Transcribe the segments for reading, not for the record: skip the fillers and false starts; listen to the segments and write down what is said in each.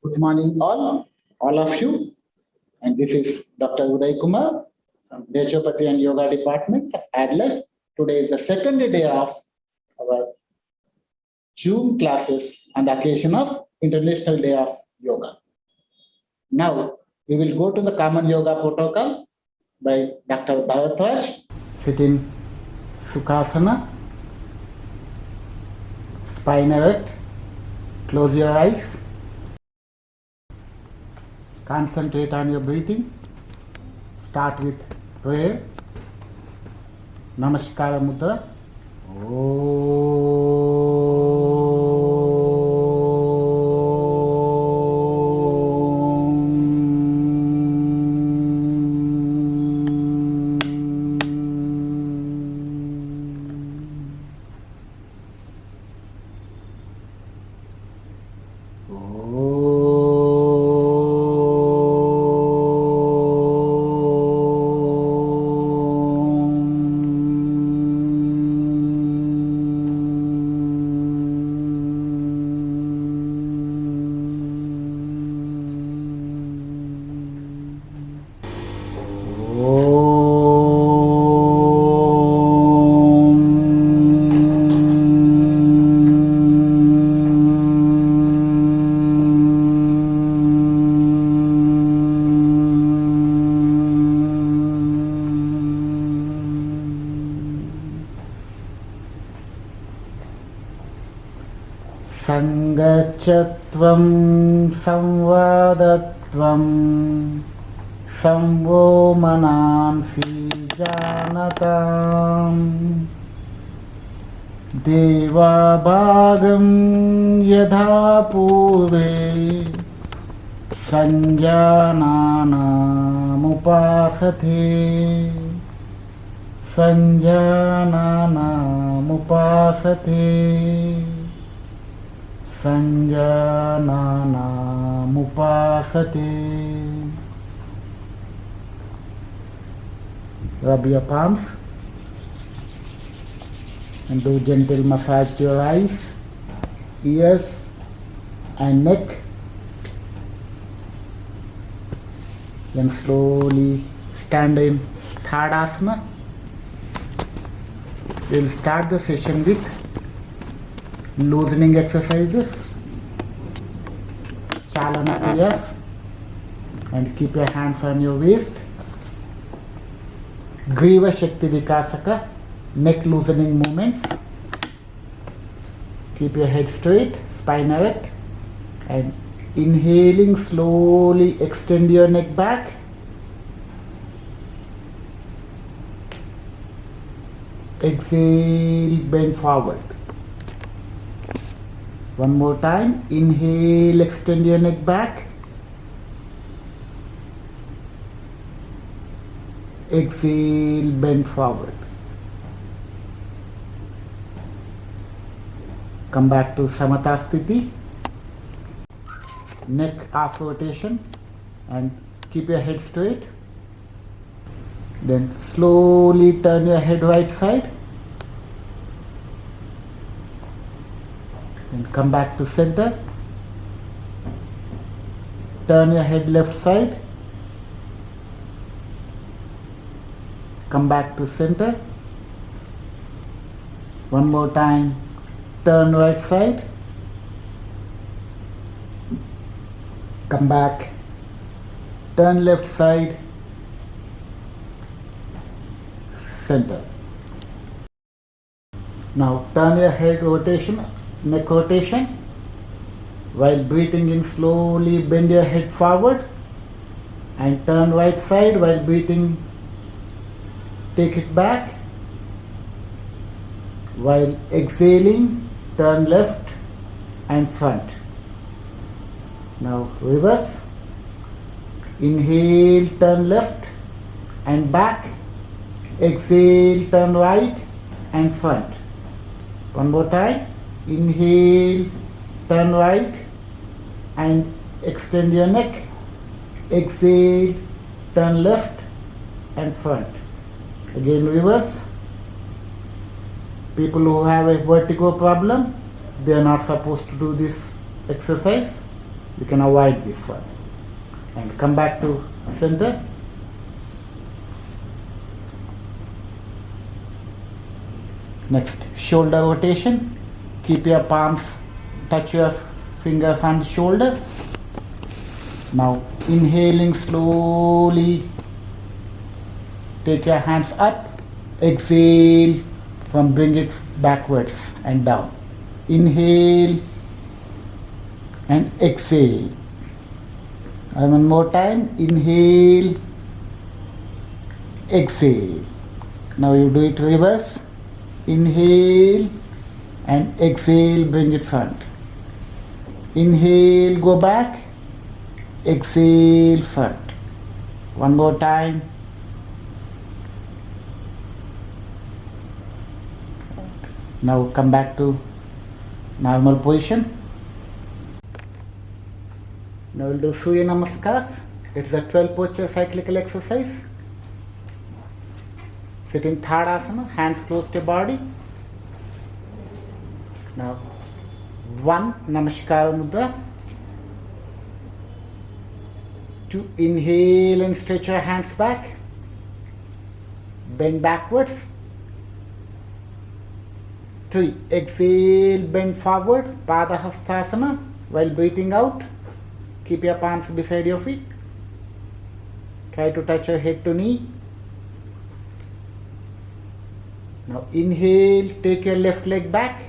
Good morning, all of you. And this is Dr. Uday Kumar from Naturopathy and Yoga Department, Adelaide. Today is the second day of our June classes on the occasion of International Day of Yoga. Now, we will go to the Common Yoga Protocol by Dr. Bharatwaj. Sit in Sukhasana, spine erect, close your eyes. Concentrate on your breathing. Start with prayer. Namaskara Mudra. संगच्छत्वं संवादत्वं संवो मनांसि जानताम् देवाभागं यथा पूर्वे संजानानामुपासते संजानानामुपासते Sanjananamupasate. Rub your palms and do gentle massage to your eyes, ears and neck. Then slowly stand in Tadasana. We will start the session with loosening exercises, Chalana Kriyas, and keep your hands on your waist. Griva Shakti Vikasaka, neck loosening movements. Keep your head straight, spine erect, and inhaling slowly extend your neck back. Exhale, bend forward. One more time, inhale, extend your neck back. Exhale, bend forward. Come back to Samata Sthiti. Neck half rotation and keep your head straight. Then slowly turn your head right side. And come back to center. Turn your head left side. Come back to center. One more time. Turn right side. Come back. Turn left side. Center. Now turn your head rotation, neck rotation. While breathing in, slowly bend your head forward and turn right side. While breathing, take it back. While exhaling, turn left and front. Now reverse. Inhale, turn left and back. Exhale, turn right and front. One more time. Inhale, turn right and extend your neck. Exhale, turn left and front. Again reverse. People who have a vertigo problem, they are not supposed to do this exercise. You can avoid this one. And come back to center. Next, shoulder rotation. Keep your palms, touch your fingers on the shoulder. Now, inhaling slowly. Take your hands up. Exhale from bring it backwards and down. Inhale and exhale. And one more time. Inhale, exhale. Now you do it reverse. Inhale and exhale, bring it front. Inhale, go back. Exhale, front. One more time. Now come back to normal position. Now we'll do Surya Namaskars. It's a 12 posture cyclical exercise. Sit in Tadasana, hands close to body. Now, 1 Namaskar Mudra. 2 inhale and stretch your hands back. Bend backwards. 3 exhale, bend forward, Pada Hastasana. While breathing out, keep your palms beside your feet. Try to touch your head to knee. Now inhale, take your left leg back.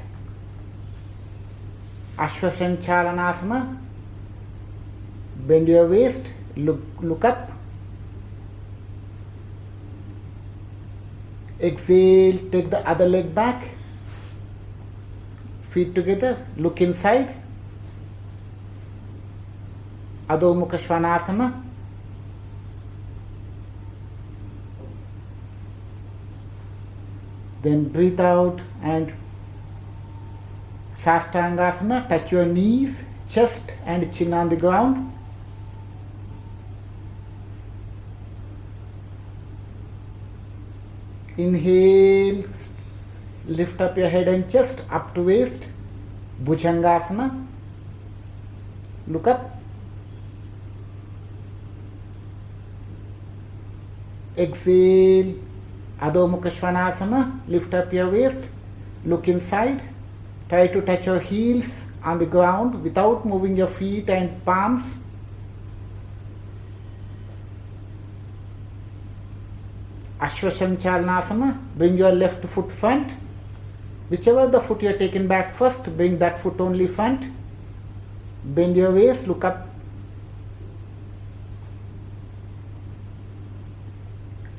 Ashwashanchalanasana. Bend your waist, look up. Exhale, take the other leg back. Feet together, look inside. Adho Mukha Svanasana. Then breathe out and Sastangasana. Touch your knees, chest and chin on the ground. Inhale, lift up your head and chest up to waist. Bhujangasana. Look up. Exhale, Adho Mukha Svanasana. Lift up your waist. Look inside. Try to touch your heels on the ground without moving your feet and palms. Ashwashanchalanasana. Bring your left foot front. Whichever the foot you are taken back first, bring that foot only front. Bend your waist, look up.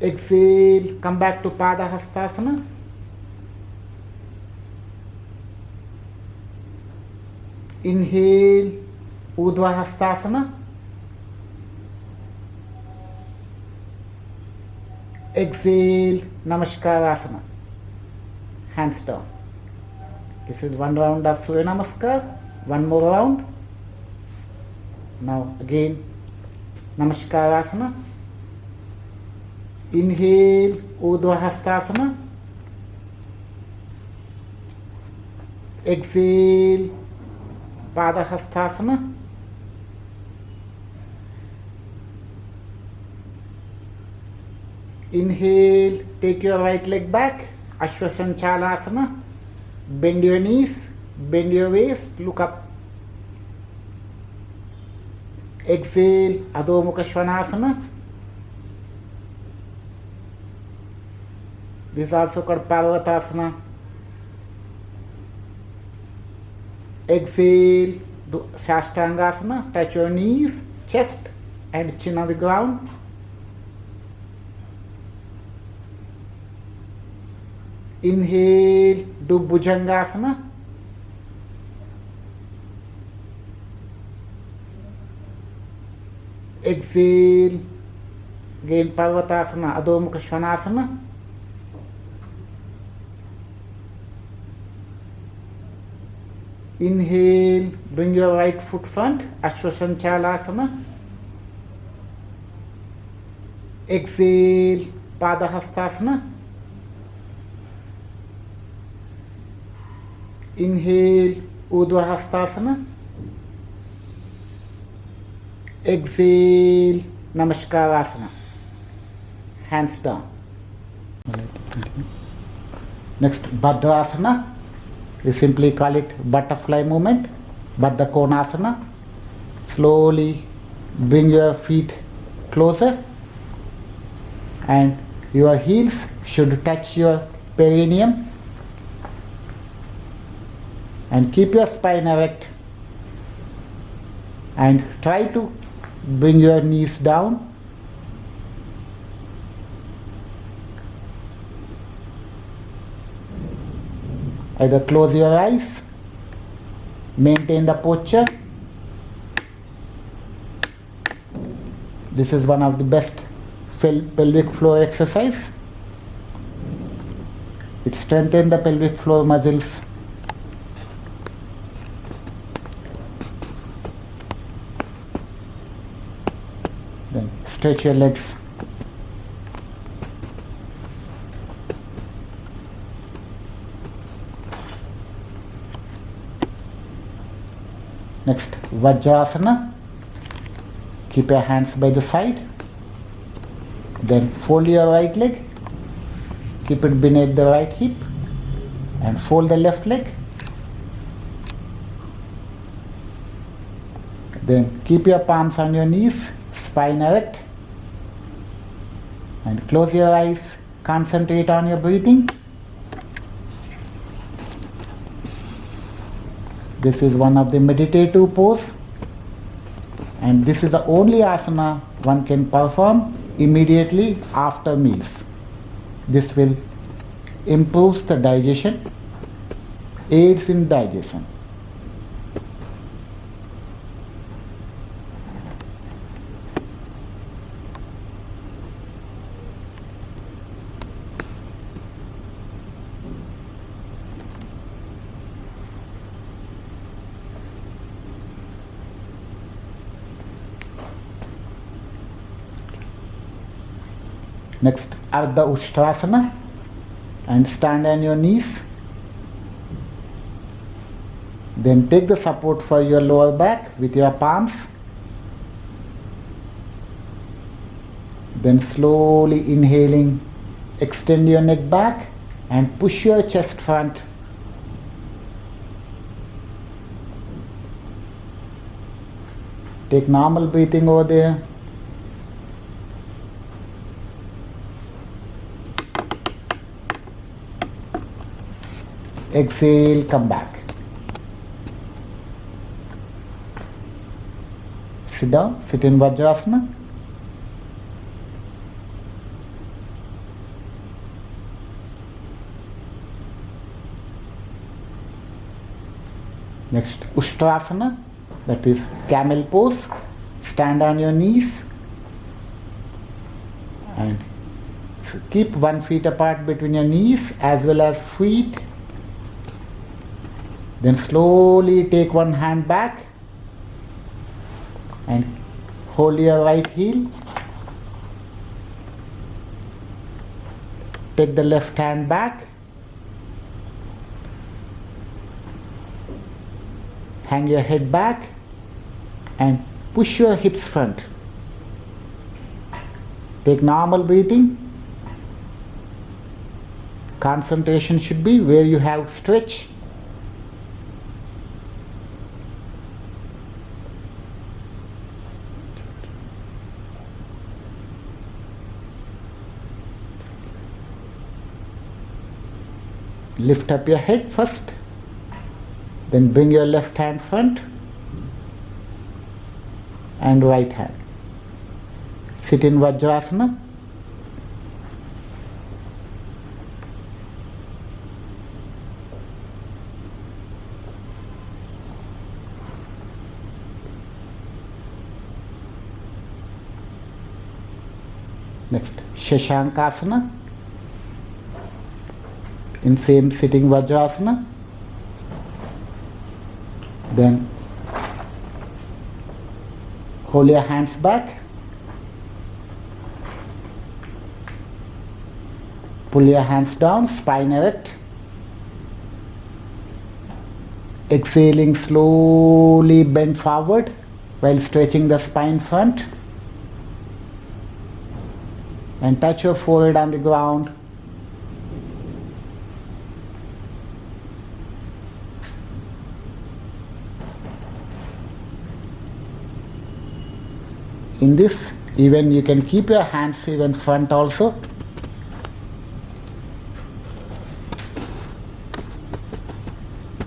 Exhale, come back to Pada Hastasana. Inhale, Urdhva Hastasana. Exhale, Namaskar. Hands down. This is one round of Surya Namaskar. One more round. Now again, Namaskar. Inhale, Urdhva Hastasana. Exhale, Pada Hastasana. Inhale, take your right leg back, Ashwashanchalanasana. Bend your knees, bend your waist, look up. Exhale, Adho Mukha Svanasana. This is also called Parvatasana. Exhale, do Sastangasana. Touch your knees, chest and chin on the ground. Inhale, do Bhujangasana. Exhale, again Parvatasana, Adho Mukha Svanasana. Inhale, bring your right foot front, Ashwashanchalanasana. Exhale, Pada Hastasana. Inhale, Urdhva Hastasana. Exhale, Namaskar hands down. Next, Bhadrasana. We simply call it butterfly movement, Baddha Konasana. Slowly bring your feet closer and your heels should touch your perineum, and keep your spine erect and try to bring your knees down. Either close your eyes, maintain the posture. This is one of the best pelvic floor exercise. It strengthens the pelvic floor muscles. Then stretch your legs. Next, Vajrasana. Keep your hands by the side. Then fold your right leg. Keep it beneath the right hip. And fold the left leg. Then keep your palms on your knees, spine erect. And close your eyes. Concentrate on your breathing. This is one of the meditative pose, and this is the only asana one can perform immediately after meals. This will improve the digestion, aids in digestion. Next, Ardha Ustrasana, and stand on your knees. Then take the support for your lower back with your palms. Then slowly inhaling, extend your neck back and push your chest front. Take normal breathing over there. Exhale, come back. Sit down, sit in Vajrasana. Next, Ustrasana, that is camel pose. Stand on your knees and keep 1 foot apart between your knees as well as feet. Then slowly take one hand back and hold your right heel. Take the left hand back. Hang your head back and push your hips front. Take normal breathing. Concentration should be where you have stretch. Lift up your head first, then bring your left hand front and right hand. Sit in Vajrasana. Next, Shashankasana. In same sitting Vajrasana. Then hold your hands back. Pull your hands down, spine erect. Exhaling, slowly bend forward, while stretching the spine front, and touch your forehead on the ground. In this, even you can keep your hands even front also.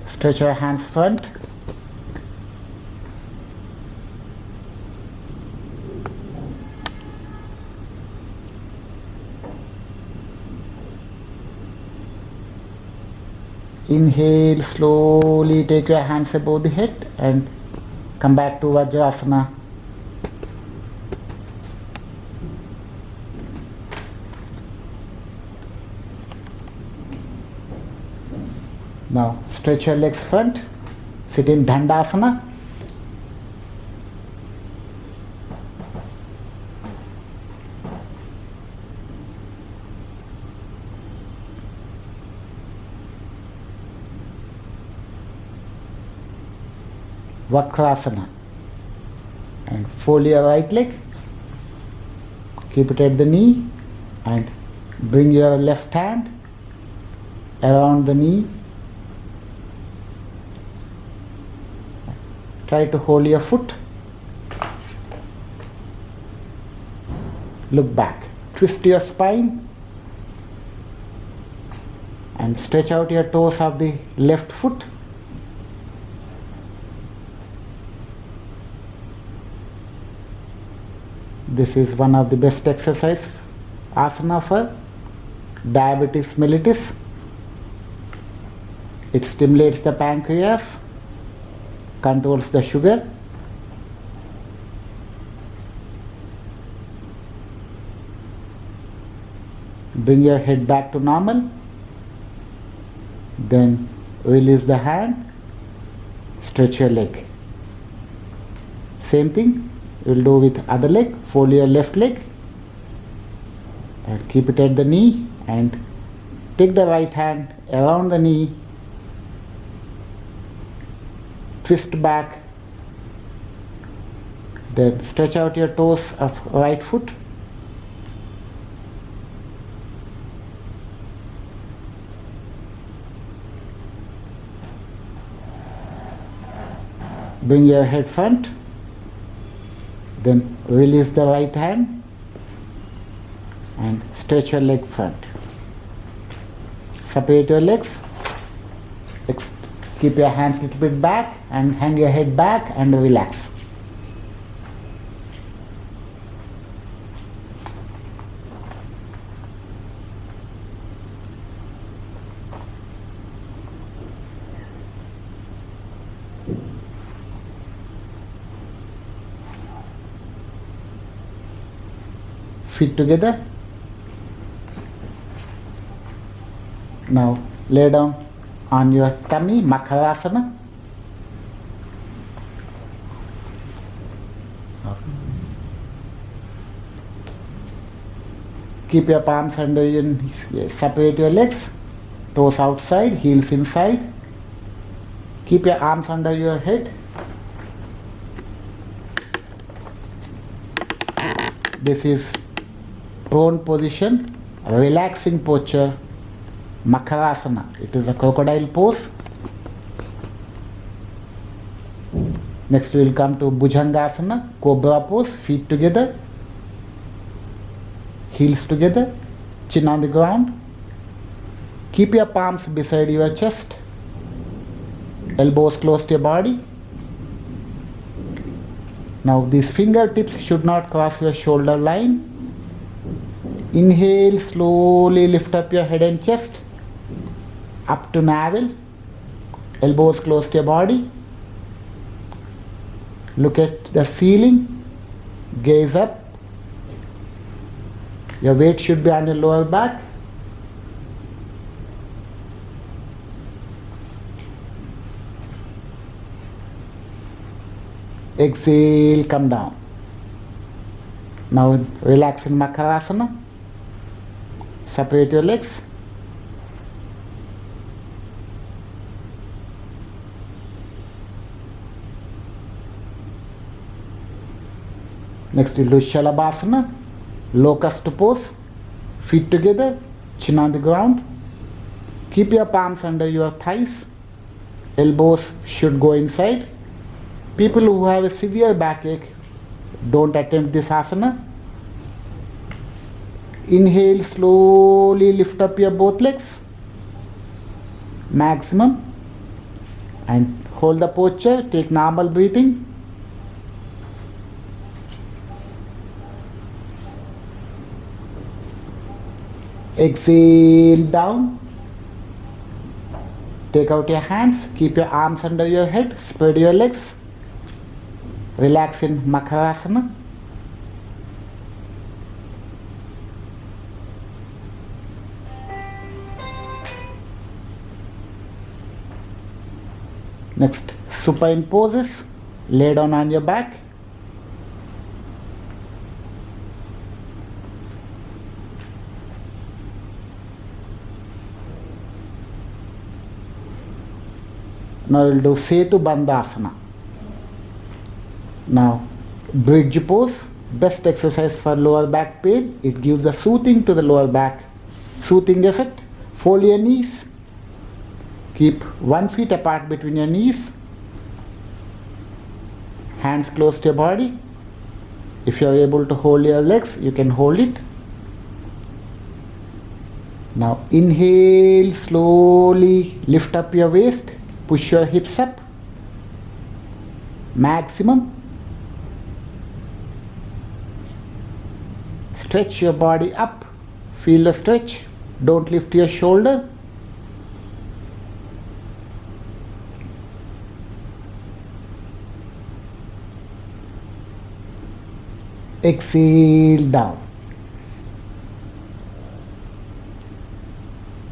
Stretch your hands front. Inhale, slowly take your hands above the head and come back to Vajrasana. Now stretch your legs front, sit in Dandasana. Vakrasana, and fold your right leg, keep it at the knee, and bring your left hand around the knee. Try to hold your foot. Look back. Twist your spine and stretch out your toes of the left foot. This is one of the best exercise asana for diabetes mellitus. It stimulates the pancreas, controls the sugar. Bring your head back to normal. Then release the hand, stretch your leg. Same thing you'll do with other leg. Fold your left leg and keep it at the knee, and take the right hand around the knee, twist back, then stretch out your toes of right foot. Bring your head front, then release the right hand and stretch your leg front. Separate your legs, keep your hands a little bit back and hang your head back and relax. Feet together. Now lay down on your tummy, Makarasana. Keep your palms under your knees. Separate your legs, toes outside, heels inside. Keep your arms under your head. This is prone position, relaxing posture, Makarasana. It is a crocodile pose. Next we will come to Bhujangasana, Cobra pose, feet together, heels together, chin on the ground. Keep your palms beside your chest, elbows close to your body. Now these fingertips should not cross your shoulder line. Inhale, slowly lift up your head and chest, up to navel, elbows close to your body. Look at the ceiling, gaze up. Your weight should be on your lower back. Exhale, come down. Now relax in Makarasana. Separate your legs. Next we'll do Shalabhasana, locust pose, feet together, chin on the ground. Keep your palms under your thighs, elbows should go inside. People who have a severe backache, don't attempt this asana. Inhale, slowly lift up your both legs, maximum, and hold the posture, take normal breathing. Exhale down. Take out your hands, keep your arms under your head, spread your legs. Relax in Makarasana. Next, supine poses. Lay down on your back. Now we'll do Setu Bandhasana. Now, bridge pose, best exercise for lower back pain. It gives a soothing to the lower back, soothing effect. Fold your knees. Keep 1 foot apart between your knees. Hands close to your body. If you are able to hold your legs, you can hold it. Now inhale, slowly lift up your waist. Push your hips up. Maximum. Stretch your body up. Feel the stretch. Don't lift your shoulder. Exhale down.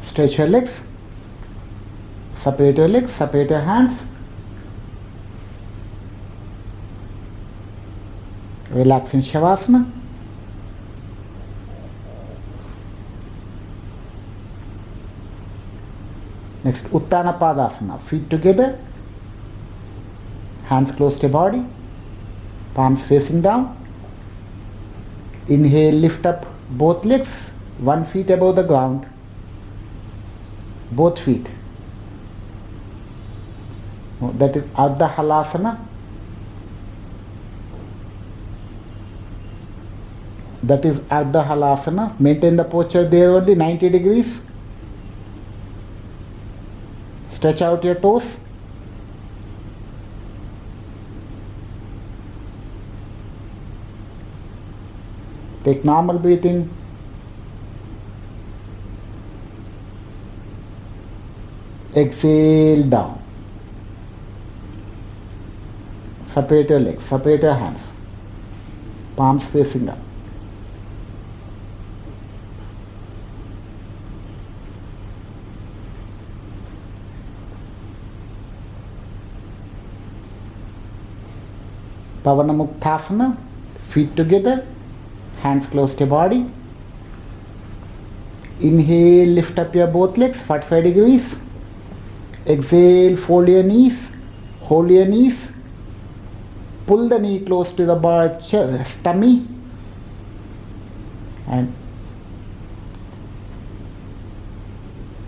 Stretch your legs. Separate your legs, separate your hands. Relax in Shavasana. Next, Uttana Padasana. Feet together, hands close to your body, palms facing down. Inhale, lift up both legs, 1 foot above the ground, both feet. That is Ardha Halasana. That is Ardha Halasana. Maintain the posture there only, 90 degrees. Stretch out your toes. Take normal breathing. Exhale down. Separate your legs, separate your hands. Palms facing up. Pavanamuktasana. Feet together, hands close to your body. Inhale, lift up your both legs, 45 degrees. Exhale, fold your knees, hold your knees. Pull the knee close to the tummy and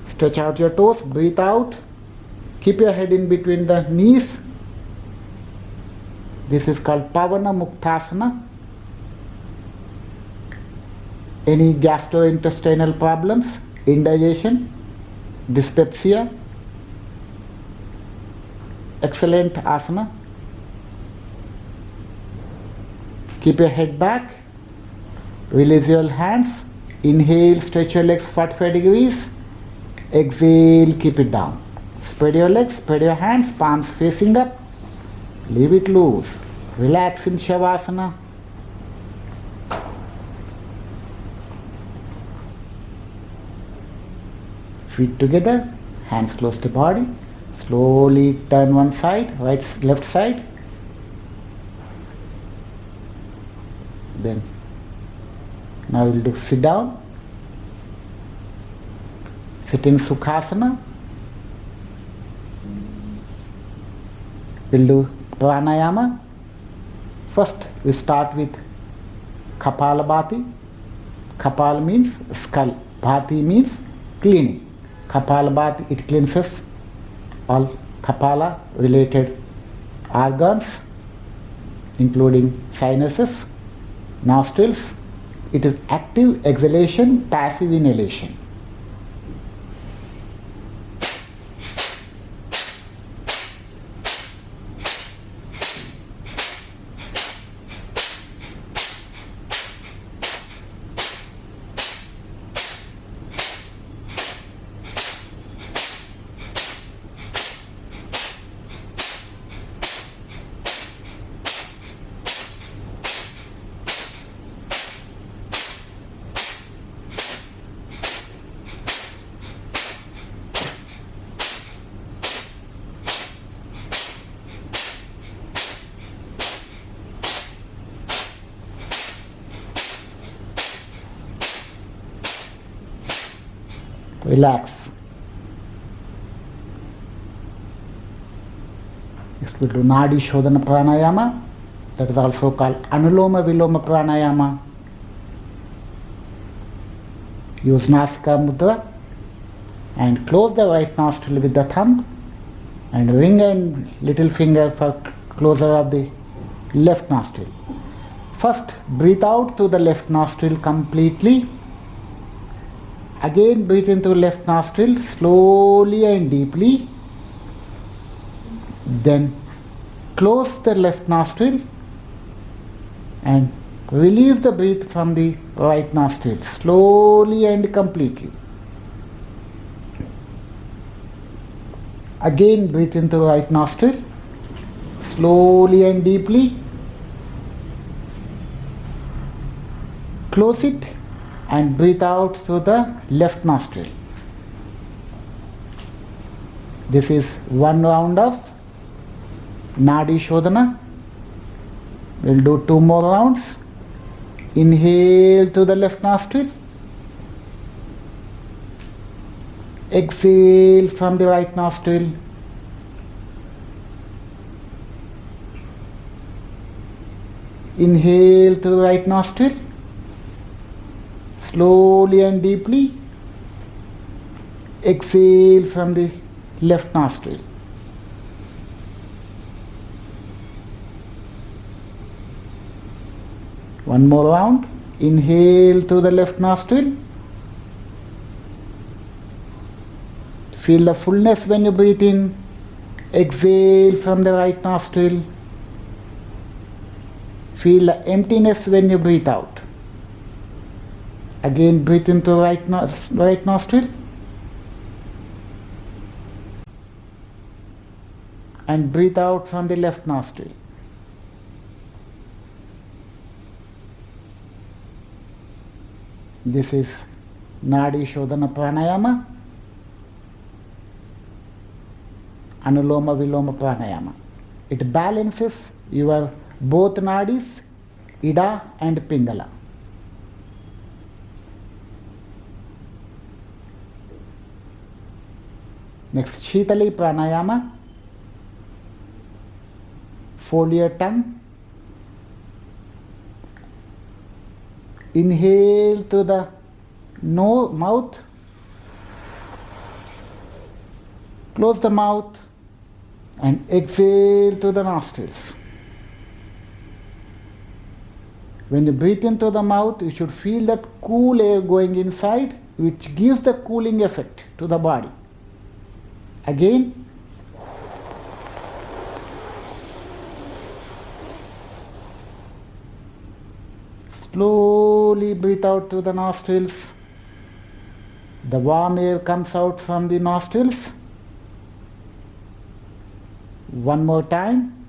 stretch out your toes, breathe out. Keep your head in between the knees. This is called Pavana Muktasana. Any gastrointestinal problems, indigestion, dyspepsia, excellent asana. Keep your head back, release your hands, inhale, stretch your legs 45 degrees, exhale, keep it down. Spread your legs, spread your hands, palms facing up, leave it loose. Relax in Shavasana. Feet together, hands close to body, slowly turn one side, left side. Then now we'll do sit down, sit in Sukhasana. We'll do pranayama. First we start with Kapalabhati. Kapal means skull. Bhati means cleaning. Kapalabhati, it cleanses all Kapala related organs, including sinuses, nostrils. It is active exhalation, passive inhalation. Relax. Next we'll do Nadi Shodhana Pranayama. That is also called Anuloma Viloma Pranayama. Use Nasika Mudra and close the right nostril with the thumb and ring and little finger for closure of the left nostril. First, breathe out through the left nostril completely. Again, breathe into left nostril slowly and deeply. Then close the left nostril and release the breath from the right nostril slowly and completely. Again, breathe into right nostril slowly and deeply. Close it and breathe out through the left nostril. This is one round of Nadi Shodhana. We'll do 2 more rounds. Inhale through the left nostril. Exhale from the right nostril. Inhale through the right nostril. Slowly and deeply. Exhale from the left nostril. One more round. Inhale through the left nostril. Feel the fullness when you breathe in. Exhale from the right nostril. Feel the emptiness when you breathe out. Again, breathe into right nostril and breathe out from the left nostril. This is Nadi Shodhana Pranayama, Anuloma Viloma Pranayama. It balances your both nadis, Ida and Pingala. Next, Shitali Pranayama. Fold your tongue. Inhale to the mouth. Close the mouth and exhale to the nostrils. When you breathe into the mouth, you should feel that cool air going inside, which gives the cooling effect to the body. Again, slowly breathe out through the nostrils. The warm air comes out from the nostrils. One more time.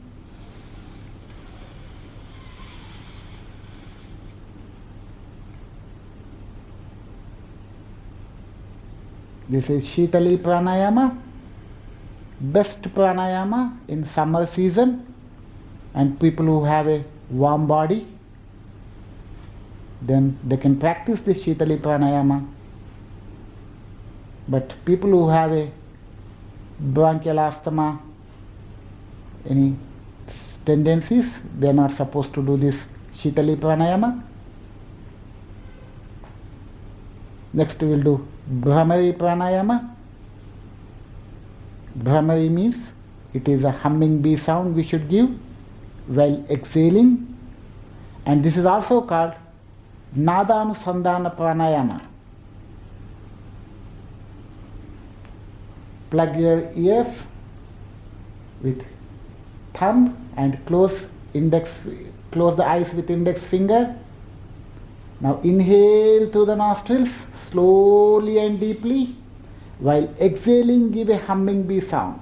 This is Shitali Pranayama. Best pranayama in summer season, and people who have a warm body, then they can practice this Shitali Pranayama. But people who have a bronchial asthma, any tendencies, they are not supposed to do this Shitali Pranayama. Next we will do Bhramari Pranayama. Bhramari means it is a humming bee sound we should give while exhaling, and this is also called Nadanusandhana Pranayama. Plug your ears with thumb and close the eyes with index finger. Now inhale through the nostrils slowly and deeply, while exhaling give a humming bee sound.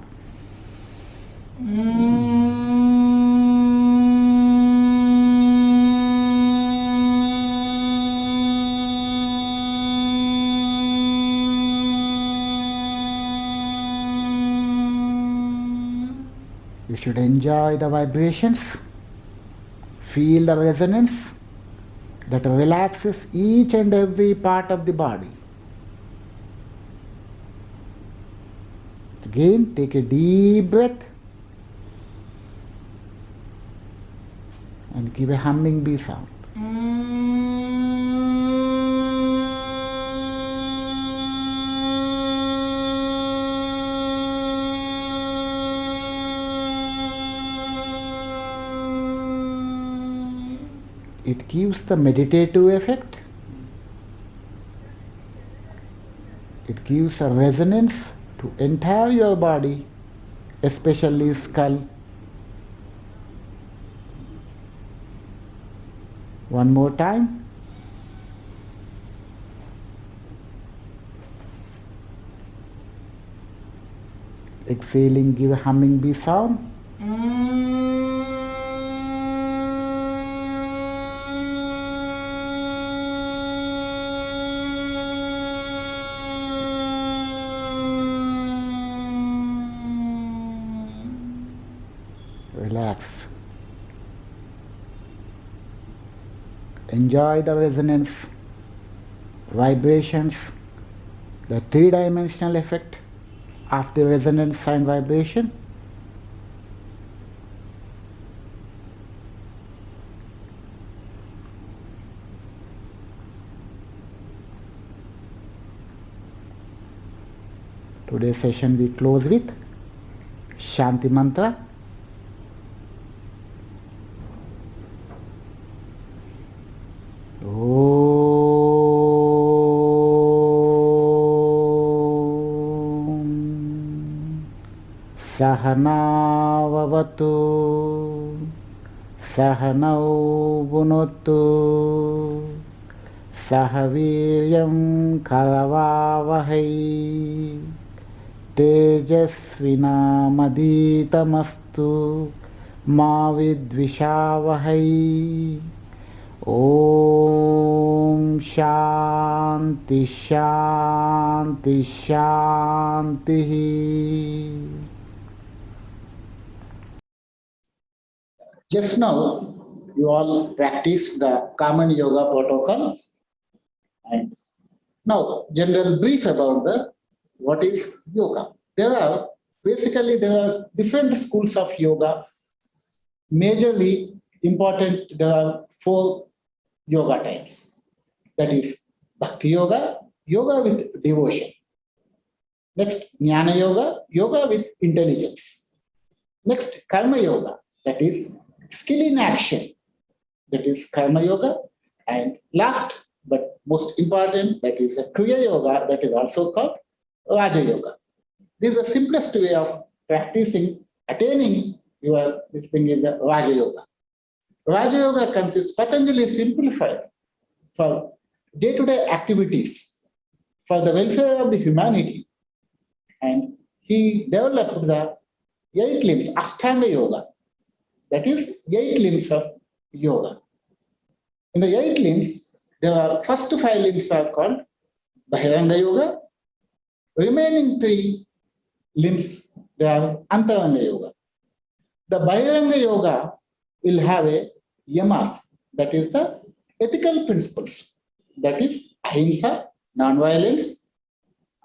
You should enjoy the vibrations, feel the resonance that relaxes each and every part of the body. Again, take a deep breath and give a humming bee sound. It gives the meditative effect. It gives a resonance to entire your body, especially skull. One more time. Exhaling, give a humming bee sound. Relax. Enjoy the resonance, vibrations, the three-dimensional effect of the resonance and vibration. Today's session we close with Shanti Mantra. Sahanavavatu Sahanau Bunottu Sahaviryam Karavavahai Tejasvinamadiitamastu Ma Vidvishavahai. Om Shanti Shanti Shanti. Just now, you all practiced the common yoga protocol. And now, general brief about what is yoga. There are different schools of yoga. Majorly important, there are 4 yoga types. That is Bhakti Yoga, yoga with devotion. Next, Jnana Yoga, yoga with intelligence. Next, Karma Yoga, that is skill in action, that is Karma Yoga. And last but most important, that is Kriya Yoga, that is also called Raja Yoga. This is the simplest way of practicing, attaining this thing is the Raja Yoga. Raja Yoga consists, Patanjali simplified for day-to-day activities, for the welfare of the humanity. And he developed the 8 limbs, Ashtanga Yoga. That is 8 limbs of yoga. In the 8 limbs, the first 5 limbs are called Bahiranga Yoga. Remaining 3 limbs, they are Antaranga Yoga. The Bahiranga Yoga will have a yamas, that is the ethical principles. That is ahimsa, non-violence,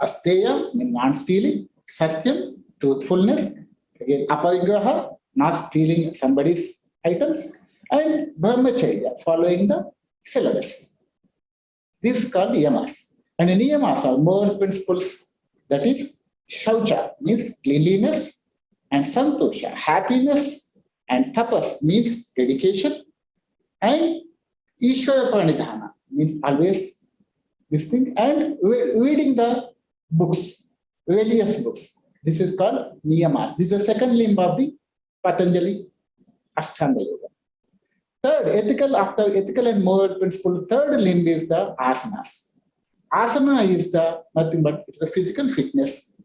asteya, non-stealing, satyam, truthfulness, again aparigraha, not stealing somebody's items, and brahmacharya, following the syllabus. This is called yamas. And niyamas are moral principles, that is, shaucha means cleanliness, and santosha, happiness, and tapas means dedication, and Ishvara Pranidhana means always this thing, and reading the books, various books. This is called niyamas. This is the second limb of the Patanjali Ashtanga Yoga. Third, after ethical and moral principle, third limb is the asanas. Asana is the nothing but it's the physical fitness,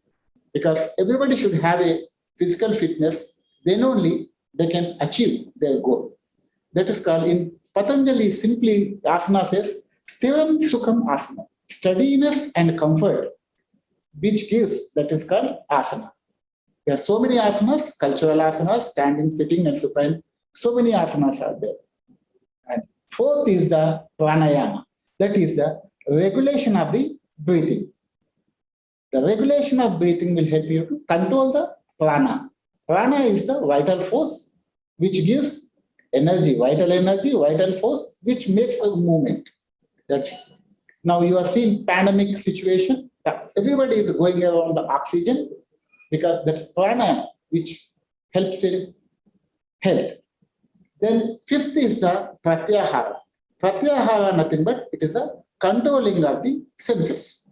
because everybody should have a physical fitness, then only they can achieve their goal. That is called in Patanjali, simply asana says Stiram Sukham Asana, steadiness and comfort, which gives, that is called asana. There are so many asanas, cultural asanas, standing, sitting, and supine. So many asanas are there. And fourth is the pranayama, that is the regulation of the breathing. The regulation of breathing will help you to control the prana. Prana is the vital force which gives energy, vital force, which makes a movement. That's now you are seeing pandemic situation. Everybody is going around the oxygen because that's prana which helps in health. Then fifth is the pratyahara. Pratyahara nothing but it is a controlling of the senses.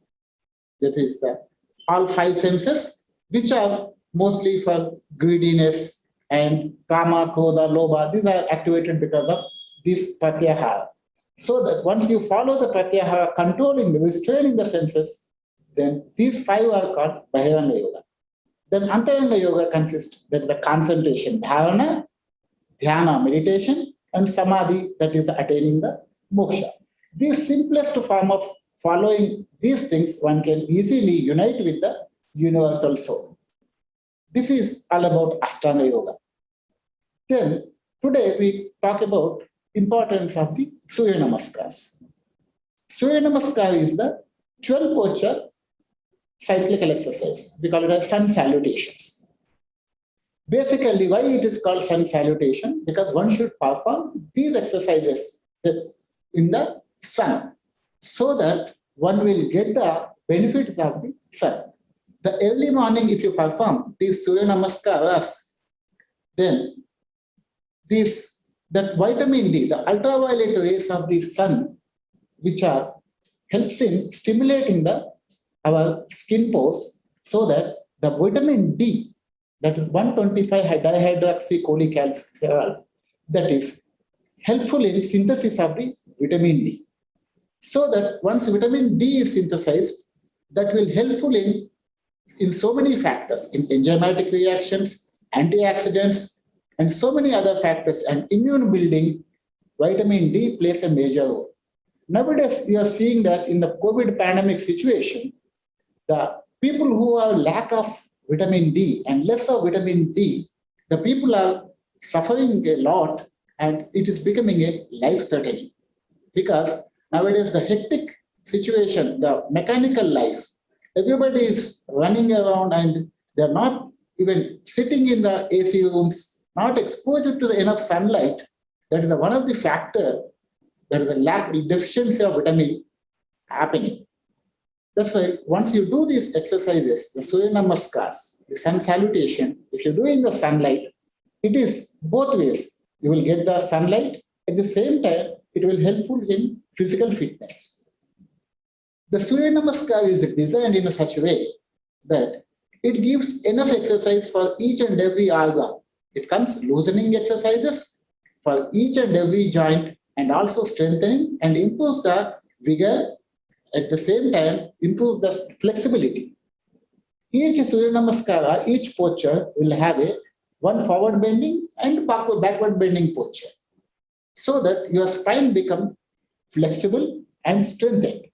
That is the all five senses, which are mostly for greediness and kama, krodha, lobha. These are activated because of this pratyahara. So that once you follow the pratyahara, controlling, restraining the senses, then these five are called Bahiranga Yoga. Then Antaranga Yoga consists, that is the concentration, dharana, dhyana, meditation, and samadhi, that is attaining the moksha. The simplest form of following these things, one can easily unite with the universal soul. This is all about Ashtanga Yoga. Then today we talk about importance of the Surya Namaskars. Surya Namaskar is the 12 posture cyclical exercise. We call it as sun salutations. Basically, why it is called sun salutation? Because one should perform these exercises in the sun, so that one will get the benefits of the sun. The early morning, if you perform these Surya Namaskaras, then that vitamin D, the ultraviolet rays of the sun, which are helps in stimulating our skin pores, so that the vitamin D, that is 125 dihydroxycholecalciferol, that is helpful in synthesis of the vitamin D. So that once vitamin D is synthesized, that will helpful in so many factors, in enzymatic reactions, antioxidants, and so many other factors, and immune building. Vitamin D plays a major role. Nowadays, we are seeing that in the COVID pandemic situation, the people who have lack of vitamin D and less of vitamin D, the people are suffering a lot, and it is becoming a life-threatening. Because nowadays, the hectic situation, the mechanical life, everybody is running around and they're not even sitting in the AC rooms, not exposure to the enough sunlight. That is one of the factor. There is a deficiency of vitamin happening. That's why once you do these exercises, the Surya Namaskars, the sun salutation, if you do in the sunlight, it is both ways. You will get the sunlight, at the same time, it will helpful in physical fitness. The Surya Namaskar is designed in such a way that it gives enough exercise for each and every organ. It comes loosening exercises for each and every joint, and also strengthening and improves the vigor, at the same time improves the flexibility. Each Surya Namaskara, each posture will have one forward bending and backward bending posture, so that your spine become flexible and strengthened.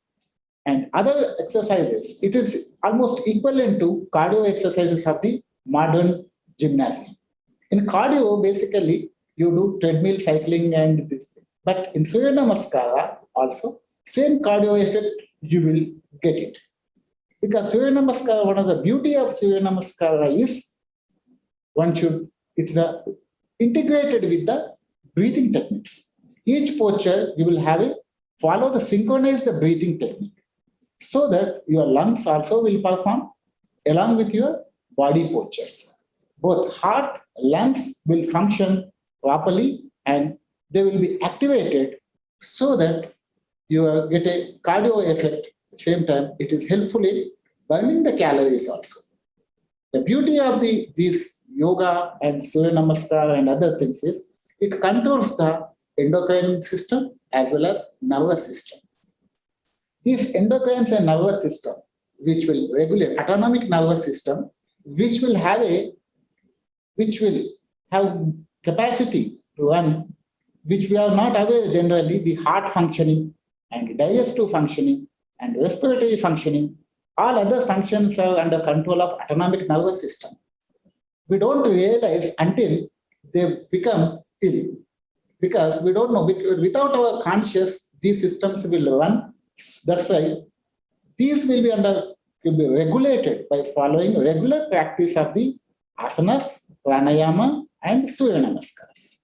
And other exercises, it is almost equivalent to cardio exercises of the modern gymnasium. In cardio, basically, you do treadmill cycling and this. But in Surya Namaskara, also, same cardio effect, you will get it. Because Surya Namaskara, one of the beauty of Surya Namaskara is, it's integrated with the breathing techniques. Each posture, you will have follow the synchronized breathing technique. so that your lungs also will perform along with your body postures. Both heart, lungs will function properly and they will be activated so that you get a cardio effect. At the same time, it is helpful in burning the calories also. The beauty of these yoga and Surya Namaskar and other things is it controls the endocrine system as well as nervous system. These endocrines and nervous system, which will regulate autonomic nervous system, which will have a which will have capacity to run, which we are not aware generally, the heart functioning and digestive functioning and respiratory functioning, all other functions are under control of autonomic nervous system. We don't realize until they become ill because we don't know. Without our conscious, these systems will run. That's why these will be regulated by following regular practice of the asanas, pranayama, and Surya Namaskars.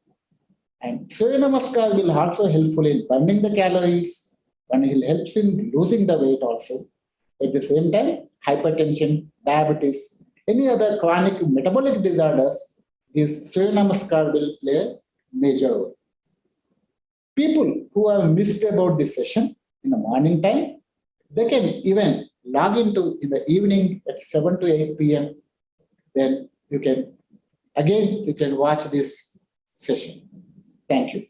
And Surya Namaskar will also helpful in burning the calories and it helps in losing the weight also. At the same time, hypertension, diabetes, any other chronic metabolic disorders, this Surya Namaskar will play a major role. People who have missed about this session in the morning time, they can even log into in the evening at 7 to 8 p.m. Then you can watch this session. Thank you.